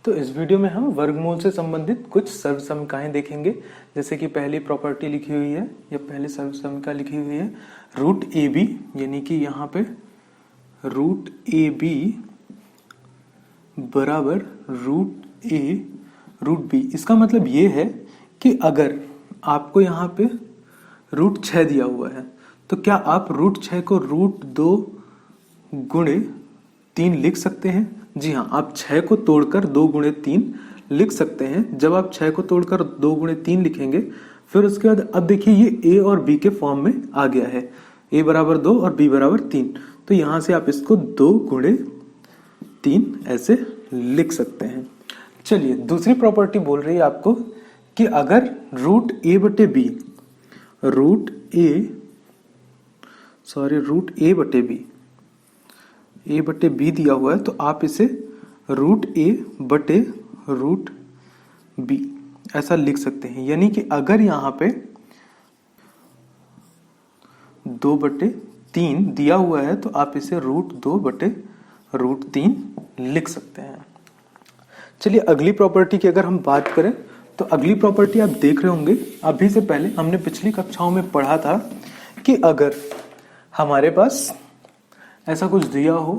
तो इस वीडियो में हम वर्गमूल से संबंधित कुछ सर्वसमीकाएं देखेंगे। जैसे कि पहली प्रॉपर्टी लिखी हुई है या पहली सर्वसमीका लिखी हुई है रूट ए बी, यानी कि यहाँ पे रूट ए बी बराबर रूट ए रूट बी। इसका मतलब ये है कि अगर आपको यहाँ पे रूट 6 दिया हुआ है तो क्या आप रूट 6 को रूट 2 गुणे 3 लिख सकते हैं? जी हाँ, आप 6 को तोड़कर 2 गुणे 3 लिख सकते हैं। जब आप 6 को तोड़कर 2 गुणे 3 लिखेंगे फिर उसके बाद अब देखिए ये a और b के फॉर्म में आ गया है। a बराबर 2 और b बराबर 3, तो यहाँ से आप इसको 2 गुणे 3 ऐसे लिख सकते हैं। चलिए दूसरी प्रॉपर्टी बोल रही है आपको कि अगर रूट a बटे b रूट ए बटे बी दिया हुआ है तो आप इसे रूट ए बटे रूट बी ऐसा लिख सकते हैं। यानी कि अगर यहाँ पे 2 बटे 3 दिया हुआ है तो आप इसे रूट 2 बटे रूट 3 लिख सकते हैं। चलिए अगली प्रॉपर्टी की अगर हम बात करें तो अगली प्रॉपर्टी आप देख रहे होंगे, अभी से पहले हमने पिछली कक्षाओं में पढ़ा था कि अगर हमारे पास ऐसा कुछ दिया हो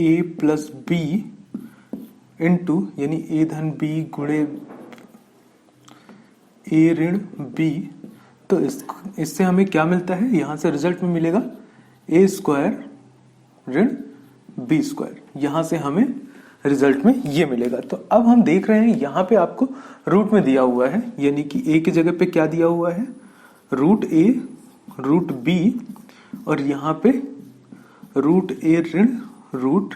a प्लस बी इंटू यानी a धन b गुणे a ऋण b, तो इससे हमें क्या मिलता है? यहाँ से रिजल्ट में मिलेगा a स्क्वायर ऋण b स्क्वायर। यहाँ से हमें रिजल्ट में ये मिलेगा। तो अब हम देख रहे हैं यहाँ पे आपको रूट में दिया हुआ है, यानी कि a की जगह पे क्या दिया हुआ है? रूट a रूट b, और यहाँ पे रूट ए ऋण रूट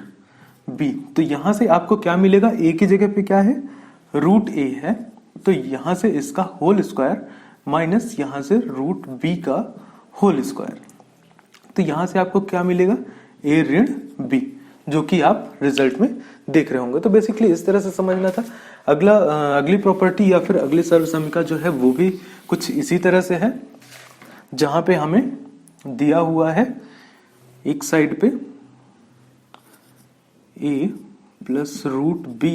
बी। तो यहाँ से आपको क्या मिलेगा? ए की जगह पे क्या है? रूट ए है, तो यहाँ से इसका होल स्क्वायर माइनस यहाँ से रूट बी का होल स्क्वायर। तो यहाँ से आपको क्या मिलेगा? ए ऋण बी, जो कि आप रिजल्ट में देख रहे होंगे। तो बेसिकली इस तरह से समझना था। अगली प्रॉपर्टी या फिर अगली सर्वसमीका जो है वो भी कुछ इसी तरह से है, जहां पे हमें दिया हुआ है एक साइड पे a प्लस रूट b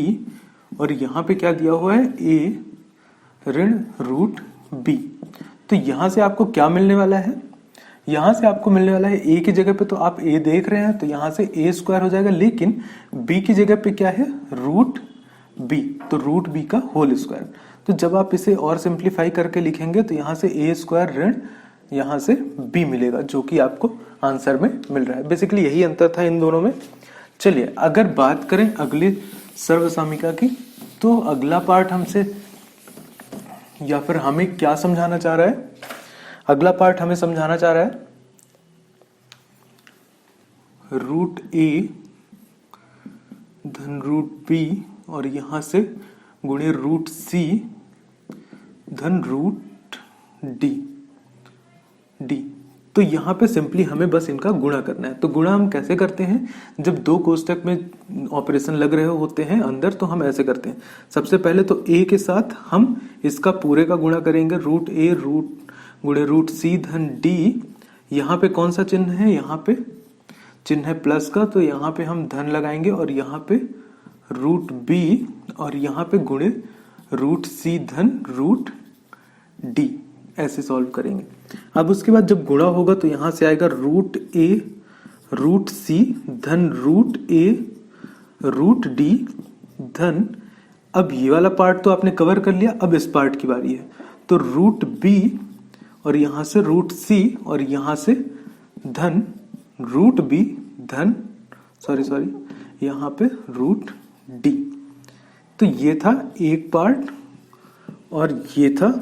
और यहाँ पे क्या दिया हुआ है? a ऋण रूट b। तो यहाँ से आपको क्या मिलने वाला है? यहाँ से आपको मिलने वाला है a की जगह पे तो आप a देख रहे हैं तो यहाँ से a स्क्वायर हो जाएगा, लेकिन b की जगह पे क्या है? रूट b, तो रूट b का होल स्क्वायर। तो जब आप इसे और सिंप्लीफाई करके लिखेंगे तो यहाँ से a स्क्वायर ऋण यहाँ से b मिलेगा, जो कि आपको आंसर में मिल रहा है। बेसिकली यही अंतर था इन दोनों में। चलिए अगर बात करें अगली सर्वसमीका की, तो अगला पार्ट हमसे या फिर हमें क्या समझाना चाह रहा है? अगला पार्ट हमें समझाना चाह रहा है रूट ए धन रूट बी और यहां से गुणे रूट सी धन रूट डी। तो यहाँ पे सिंपली हमें बस इनका गुणा करना है। तो गुणा हम कैसे करते हैं? जब 2 कोष्टक में ऑपरेशन लग रहे होते हैं अंदर, तो हम ऐसे करते हैं। सबसे पहले तो a के साथ हम इसका पूरे का गुणा करेंगे, रूट ए रूट गुणे रूट सी धन डी। यहाँ पे कौन सा चिन्ह है? यहाँ पे चिन्ह है प्लस का, तो यहाँ पे हम धन लगाएंगे और यहाँ पे रूट बी और यहाँ पे गुणे रूट सी धन रूट डी, ऐसे सॉल्व करेंगे। अब उसके बाद जब गुणा होगा तो यहां से आएगा रूट ए रूट सी धन रूट ए रूट डी धन, अब ये वाला पार्ट तो आपने कवर कर लिया, अब इस पार्ट की बारी है। तो रूट बी और यहां से रूट सी और यहां से धन रूट बी धन सॉरी यहां पे रूट डी। तो ये था एक पार्ट और ये था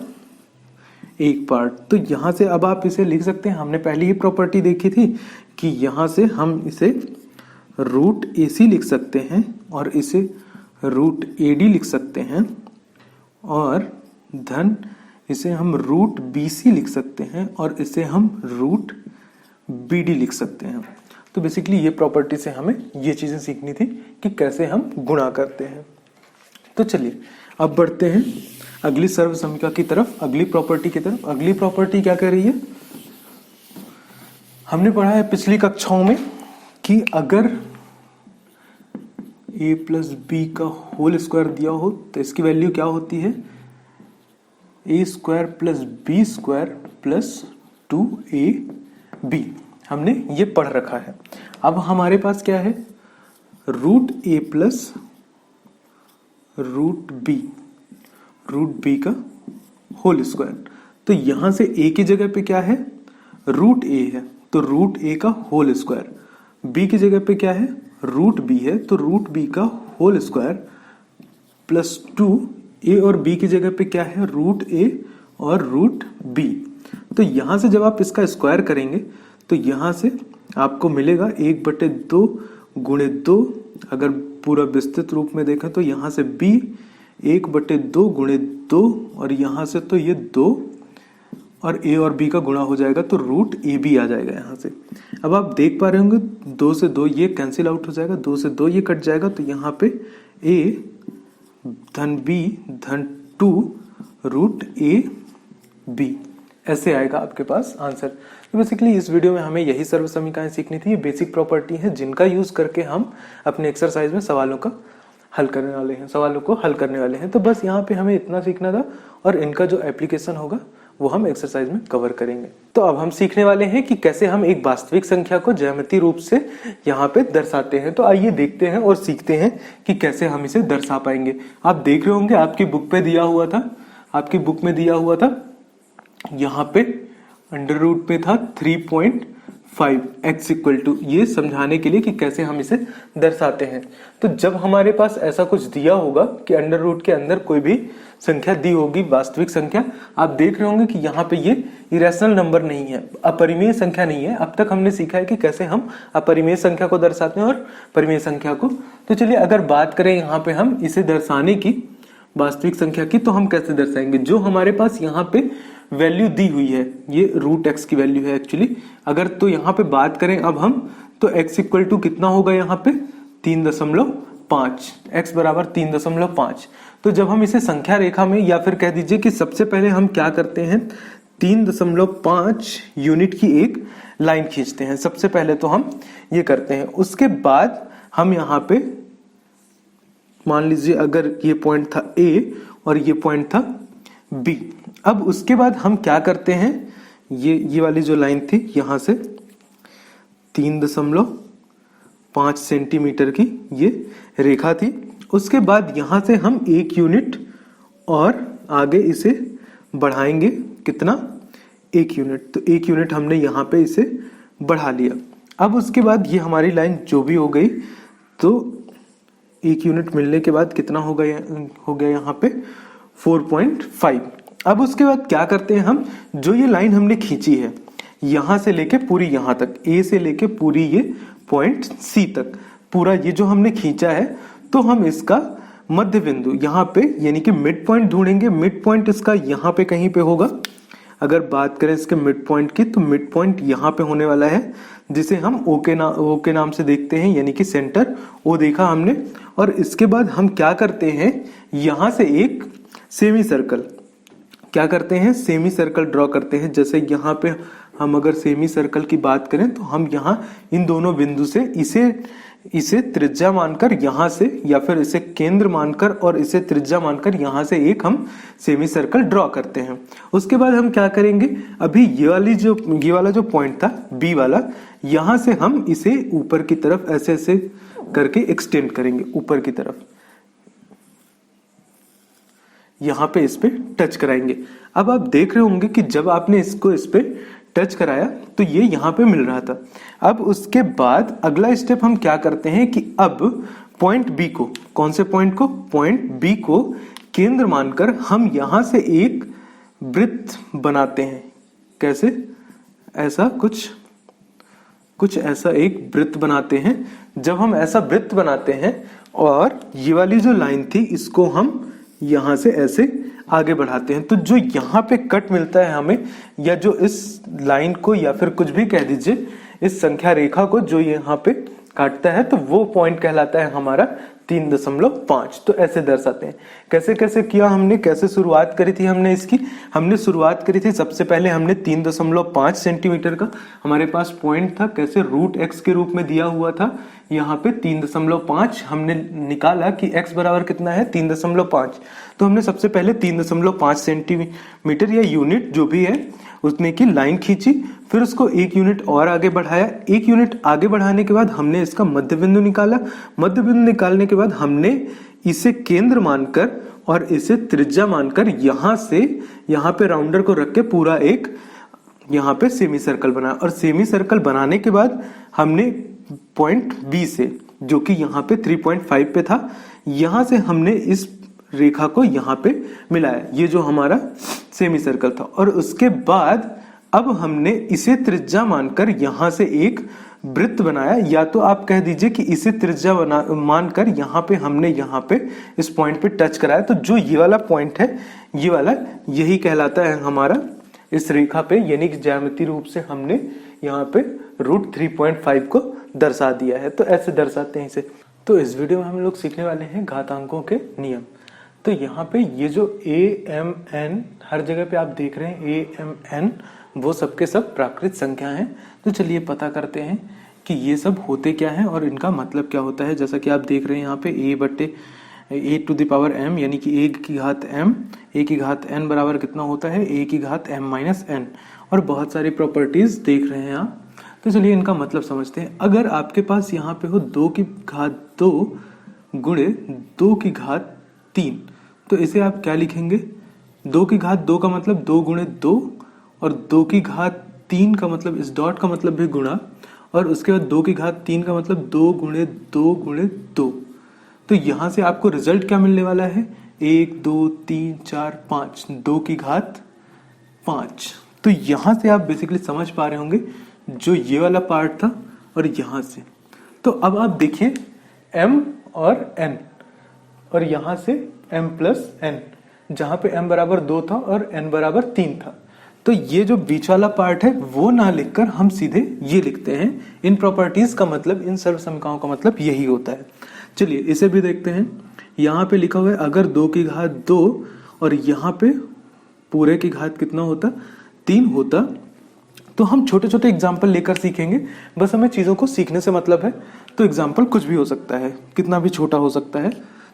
एक पार्ट। तो यहां से अब आप इसे लिख सकते हैं। हमने पहले ही प्रॉपर्टी देखी थी कि यहां से हम इसे रूट ए सी लिख सकते हैं और इसे रूट ए डी लिख सकते हैं और धन इसे हम रूट बी सी लिख सकते हैं और इसे हम रूट बी डी लिख सकते हैं। तो बेसिकली ये प्रॉपर्टी से हमें ये चीजें सीखनी थी कि कैसे हम गुणा करते हैं। तो चलिए अब बढ़ते हैं अगली सर्वसमीका की तरफ, अगली प्रॉपर्टी की तरफ। अगली प्रॉपर्टी क्या कह रही है? हमने पढ़ा है पिछली कक्षाओं में कि अगर ए प्लस बी का होल स्क्वायर दिया हो तो इसकी वैल्यू क्या होती है, a square plus b square plus 2ab। हमने ये पढ़ रखा है। अब हमारे पास क्या है, रूट ए प्लस रूट बी का होल स्क्वायर। तो यहां से ए की जगह पे क्या है, रूट ए है, तो रूट ए का होल स्क्वायर। बी की जगह पे क्या है, रूट बी है, तो रूट बी का होल स्क्वायर प्लस 2। ए और बी की जगह पे क्या है, रूट ए और रूट बी। तो यहां से जब आप इसका स्क्वायर करेंगे तो यहां से आपको मिलेगा 1/2 गुणे 2। अगर पूरा विस्तृत रूप में देखें तो यहां से b 1/2 गुणे 2 और यहां से तो ये 2 और a और b का गुणा हो जाएगा तो रूट ए बी आ जाएगा यहाँ से। अब आप देख पा रहे होंगे 2 से 2 ये कैंसिल आउट हो जाएगा, 2 से 2 ये कट जाएगा, तो यहाँ पे a धन b धन 2 रूट ए बी ऐसे आएगा आपके पास आंसर। तो बेसिकली इस वीडियो में हमें यही सर्व समीकरण सीखनी थी। ये बेसिक प्रॉपर्टी है जिनका यूज करके हम अपने एक्सरसाइज में सवालों को हल करने वाले हैं। तो बस यहाँ पे हमें इतना सीखना था और इनका जो एप्लीकेशन होगा वो हम एक्सरसाइज में कवर करेंगे। तो अब हम सीखने वाले हैं कि कैसे हम एक वास्तविक संख्या को ज्यामितीय रूप से यहाँ पे दर्शाते हैं। तो आइए देखते हैं और सीखते हैं कि कैसे हम इसे दर्शा पाएंगे। आप देख रहे होंगे आपकी बुक में दिया हुआ था यहाँ पे अंडर रूट पे था 3.5 x इक्वल टू, ये समझाने के लिए कि कैसे हम इसे दर्शाते हैं। तो जब हमारे पास ऐसा कुछ दिया होगा कि अंडर रूट के अंदर कोई भी संख्या दी होगी, वास्तविक संख्या, आप देख रहे होंगे कि यहाँ पे ये इरेशनल नंबर नहीं है, अपरिमेय संख्या नहीं है। अब तक हमने सीखा है कि कैसे हम अपरिमेय संख्या को दर्शाते हैं और परिमेय संख्या को। तो चलिए अगर बात करें यहाँ पे हम इसे दर्शाने की, वास्तविक संख्या की, तो हम कैसे दर्शाएंगे। जो हमारे पास यहाँ पे वैल्यू दी हुई है, ये रूट एक्स की वैल्यू है एक्चुअली। अगर तो यहाँ पे बात करें अब हम, तो x इक्वल टू कितना होगा यहाँ पे 3.5, x बराबर 3.5। तो जब हम इसे संख्या रेखा में, या फिर कह दीजिए कि सबसे पहले हम क्या करते हैं, 3.5 यूनिट की एक लाइन खींचते हैं। सबसे पहले तो हम ये करते हैं। उसके बाद हम यहाँ पे मान लीजिए अगर ये पॉइंट था A और ये पॉइंट था B। अब उसके बाद हम क्या करते हैं, ये वाली जो लाइन थी यहाँ से 3.5 सेंटीमीटर की ये रेखा थी। उसके बाद यहाँ से हम 1 यूनिट और आगे इसे बढ़ाएंगे, कितना, 1 यूनिट। तो 1 यूनिट हमने यहाँ पे इसे बढ़ा लिया। अब उसके बाद ये हमारी लाइन जो भी हो गई, तो 1 यूनिट मिलने के बाद कितना हो गया यहाँ पे 4.5। अब उसके बाद क्या करते हैं हम, जो ये लाइन हमने खींची है यहां से लेके पूरी यहां तक, ए से लेके पूरी ये पॉइंट सी तक, पूरा ये जो हमने खींचा है, तो हम इसका मध्य बिंदु यहाँ पे यानी कि मिड पॉइंट ढूंढेंगे। मिड पॉइंट इसका यहाँ पे कहीं पे होगा। अगर बात करें इसके मिड पॉइंट की, तो मिड पॉइंट यहाँ पे होने वाला है, जिसे हम ओ के नाम से देखते हैं, यानी कि सेंटर ओ देखा हमने। और इसके बाद हम क्या करते हैं, यहाँ से एक सेमी सर्कल, क्या करते हैं, सेमी सर्कल ड्रॉ करते हैं। जैसे यहाँ पे हम अगर सेमी सर्कल की बात करें, तो हम यहाँ इन दोनों बिंदु से इसे त्रिज्या मानकर यहाँ से, या फिर इसे केंद्र मानकर और इसे त्रिज्या मानकर यहाँ से एक हम सेमी सर्कल ड्रॉ करते हैं। उसके बाद हम क्या करेंगे, अभी ये वाला जो पॉइंट था बी वाला, यहाँ से हम इसे ऊपर की तरफ ऐसे ऐसे करके एक्सटेंड करेंगे ऊपर की तरफ, यहाँ पे इस पे टच कराएंगे। अब आप देख रहे होंगे कि जब आपने इसको इस पे टच कराया तो ये यहाँ पे मिल रहा था। अब उसके बाद अगला स्टेप हम क्या करते हैं कि अब पॉइंट बी को, कौन से पॉइंट को, पॉइंट बी को केंद्र मानकर हम यहाँ से एक वृत्त बनाते हैं। कैसे, ऐसा कुछ ऐसा एक वृत्त बनाते हैं। जब हम ऐसा वृत्त बनाते हैं और ये वाली जो लाइन थी इसको हम यहाँ से ऐसे आगे बढ़ाते हैं, तो जो यहाँ पे कट मिलता है हमें, या जो इस लाइन को, या फिर कुछ भी कह दीजिए, इस संख्या रेखा को जो यहाँ पे काटता है, तो वो पॉइंट कहलाता है हमारा 3.5। तो ऐसे दर्शाते हैं। कैसे कैसे किया हमने, कैसे शुरुआत करी थी हमने इसकी, हमने शुरुआत करी थी सबसे पहले हमने 3.5 सेंटीमीटर का हमारे पास पॉइंट था, कैसे रूट x के रूप में दिया हुआ था यहाँ पे 3.5। हमने निकाला कि x बराबर कितना है 3.5। तो हमने सबसे पहले 3.5 सेंटीमीटर या यूनिट जो भी है उतने की लाइन खींची, फिर उसको 1 यूनिट और आगे बढ़ाया। 1 यूनिट आगे बढ़ाने के बाद हमने इसका मध्य बिंदु निकाला। मध्य बिंदु निकालने के बाद हमने इसे केंद्र मानकर और इसे त्रिज्या मानकर यहां से यहां पे राउंडर को रख के पूरा एक यहाँ पे सेमी सर्कल बनाया। और सेमी सर्कल बनाने के बाद हमने पॉइंट बी से, जो कि यहाँ पे 3.5 पे था, यहां से हमने इस रेखा को यहाँ पे मिलाया, ये जो हमारा सेमी सर्कल था। और उसके बाद अब हमने इसे त्रिज्या मानकर यहां से एक वृत्त बनाया, या तो आप कह दीजिए कि इसे त्रिज्या मानकर यहाँ पे हमने यहाँ पे इस पॉइंट पे टच कराया। तो जो ये वाला पॉइंट है, ये वाला, यही कहलाता है हमारा इस रेखा पे, यानी कि ज्यामितीय रूप से हमने यहाँ पे रूट 3.5 को दर्शा दिया है। तो ऐसे दर्शाते हैं इसे। तो इस वीडियो में हम लोग सीखने वाले हैं घातांकों के नियम। तो यहाँ पे ये जो a m n हर जगह पे आप देख रहे हैं a m n, वो सबके सब प्राकृत संख्या हैं। तो चलिए पता करते हैं कि ये सब होते क्या हैं और इनका मतलब क्या होता है। जैसा कि आप देख रहे हैं यहाँ पे a to the power m, यानी कि a की घात m, a की घात n बराबर कितना होता है a की घात m माइनस n। और बहुत सारी प्रॉपर्टीज देख रहे हैं आप। तो चलिए इनका मतलब समझते हैं। अगर आपके पास यहाँ पे हो 2 की घात 2 गुणे 2 की घात 3, तो इसे आप क्या लिखेंगे, 2 की घात 2 का मतलब 2 गुणे 2, और 2 की घात 3 का मतलब इस डॉट का मतलब भी गुणा, और उसके बाद 2 की घात 3 का मतलब 2 गुणे 2 गुणे 2। तो यहां से आपको रिजल्ट क्या मिलने वाला है, 1 2 3 4 5, 2 की घात 5। तो यहां से आप बेसिकली समझ पा रहे होंगे जो ये वाला पार्ट था और यहां से। तो अब आप देखिए m और n, और यहां से m प्लस n, जहां पे m बराबर 2 था और n बराबर 3 था। तो ये जो बीच वाला पार्ट है वो ना लिखकर हम सीधे ये लिखते हैं। इन प्रॉपर्टीज का मतलब, इन सर्व समीकरणों का मतलब यही होता है। चलिए इसे भी देखते हैं। यहाँ पे लिखा हुआ है अगर 2 की घात 2 और यहाँ पे पूरे की घात कितना होता, 3 होता, तो हम छोटे छोटे एग्जाम्पल लेकर सीखेंगे। बस हमें चीजों को सीखने से मतलब है। तो एग्जाम्पल कुछ भी हो सकता है, कितना भी छोटा हो सकता है।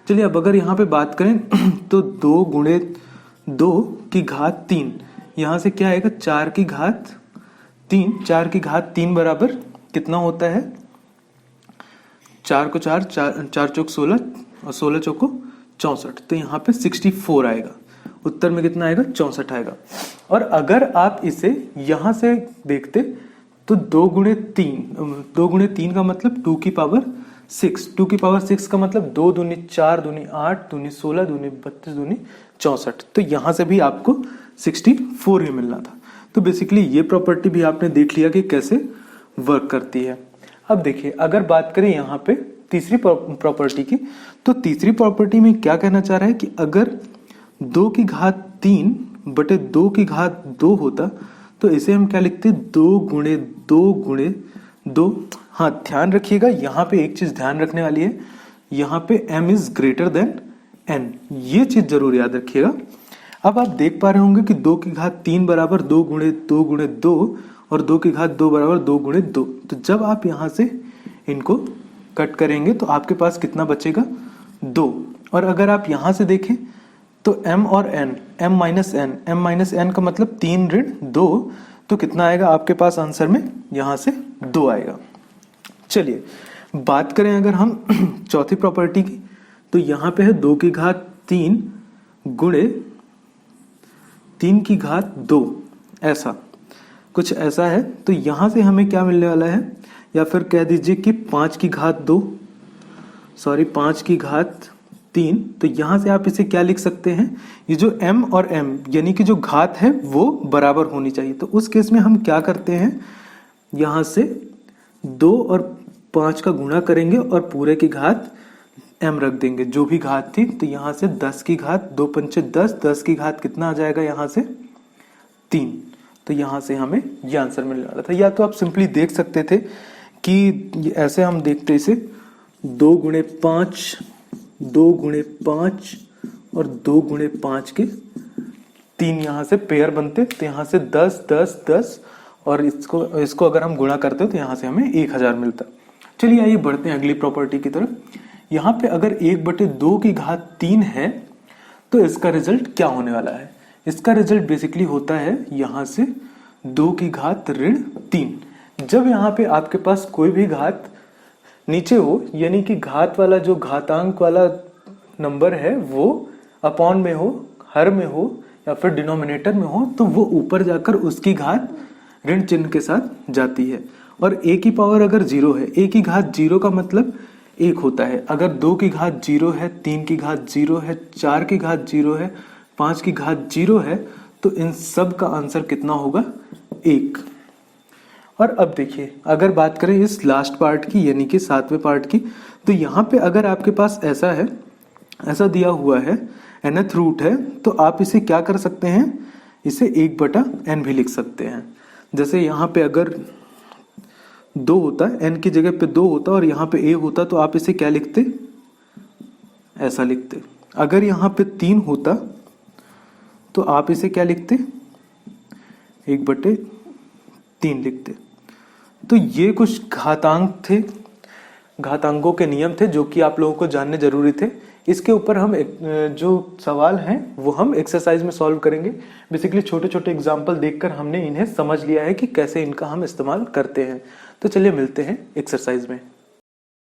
चलिए अब अगर यहाँ पे बात करें तो 2 गुणे 2 की घात 3, यहाँ से क्या आएगा 4 की घात 3। 4 की घात 3 बराबर कितना होता है, 4 को 4 चौक 16 और 16 चौको 64। तो यहाँ पे 64 आएगा। उत्तर में कितना आएगा, 64 आएगा। और अगर आप इसे यहां से देखते तो 2 गुणे 3 का मतलब 2 की पावर 6। 2 की पावर 6 का मतलब 2 दूनी 4 दूनी 8 दूनी 16 दूनी 32 दूनी 64। तो यहां से भी आपको 64 ही मिलना था। तो बेसिकली ये प्रॉपर्टी भी आपने देख लिया कि कैसे वर्क करती है। अब देखिए अगर बात करें यहाँ पे तीसरी प्रॉपर्टी की, तो तीसरी प्रॉपर्टी में क्या कहना चाह रहा है कि अगर 2 की घात 3 बटे 2 की घात 2 होता, तो इसे हम क्या लिखते, 2 गुणे 2 गुणे 2। हाँ ध्यान रखिएगा, यहाँ पे एक चीज ध्यान रखने वाली है, यहाँ पे m is greater than n, ये चीज जरूर याद रखिएगा। अब आप देख पा रहे होंगे कि 2 की घात 3 बराबर 2 गुणे 2 गुणे 2 और 2 की घात 2 बराबर 2 गुणे 2। तो जब आप यहाँ से इनको कट करेंगे तो आपके पास कितना बचेगा, 2। और अगर आप यहाँ से देखें तो m और n, m माइनस n का मतलब 3 ऋण 2, तो कितना आएगा आपके पास आंसर में, यहाँ से 2 आएगा। चलिए बात करें अगर हम चौथी प्रॉपर्टी की, तो यहाँ पे है 2 की घात 3 गुणे 3 की घात 2, ऐसा कुछ ऐसा है। तो यहाँ से हमें क्या मिलने वाला है, या फिर कह दीजिए कि 5 की घात 3। तो यहाँ से आप इसे क्या लिख सकते हैं, ये जो m और m यानी कि जो घात है वो बराबर होनी चाहिए। तो उस केस में हम क्या करते हैं, यहाँ से 2 और 5 का गुणा करेंगे और पूरे की घात m रख देंगे जो भी घात थी। तो यहाँ से 10 की घात 2 पंचे 10, 10 की घात कितना आ जाएगा यहाँ से 3। तो यहाँ से हमें ये आंसर मिलने वाला था। या तो आप सिंपली देख सकते थे कि ऐसे हम देखते इसे 2 गुणे 5 2 गुणे 5 और 2 गुणे 5 के 3 यहाँ से पेयर बनते, तो यहाँ से 10 10 10 और इसको अगर हम गुणा करते तो यहाँ से हमें 1000 मिलता। चलिए आइए बढ़ते हैं अगली प्रॉपर्टी की तरफ। यहाँ पे अगर 1/2 की घात 3 है तो इसका रिजल्ट क्या होने वाला है? इसका रिजल्ट बेसिकली होता है यहाँ से 2 की घात ऋण 3। जब यहाँ पे आपके पास कोई भी घात नीचे हो, यानी कि घात वाला जो घातांक वाला नंबर है वो अपॉन में हो, हर में हो या फिर डिनोमिनेटर में हो, तो वो ऊपर जाकर उसकी घात ऋण चिन्ह के साथ जाती है। और a की पावर अगर 0 है, a की घात 0 का मतलब 1 होता है। अगर 2 की घात 0 है, 3 की घात 0 है, 4 की घात 0 है, 5 की घात 0 है, तो इन सब का आंसर कितना होगा? 1। और अब देखिए, अगर बात करें इस लास्ट पार्ट की यानी कि 7वें पार्ट की, तो यहाँ पे अगर आपके पास ऐसा है, ऐसा दिया हुआ है, nth रूट है, तो आप इसे क्या कर सकते हैं? इसे 1/n भी लिख सकते हैं। जैसे यहाँ पे अगर 2 होता है, n की जगह पे 2 होता और यहाँ पे a होता, तो आप इसे क्या लिखते? ऐसा लिखते। अगर यहाँ पे 3 होता तो आप इसे क्या लिखते? 1/3 लिखते। तो ये कुछ घातांक थे, घातांकों के नियम थे जो कि आप लोगों को जानने जरूरी थे। इसके ऊपर हम जो सवाल हैं वो हम एक्सरसाइज में सॉल्व करेंगे। बेसिकली छोटे छोटे एग्जाम्पल देखकर हमने इन्हें समझ लिया है कि कैसे इनका हम इस्तेमाल करते हैं। तो चलिए मिलते हैं एक्सरसाइज में।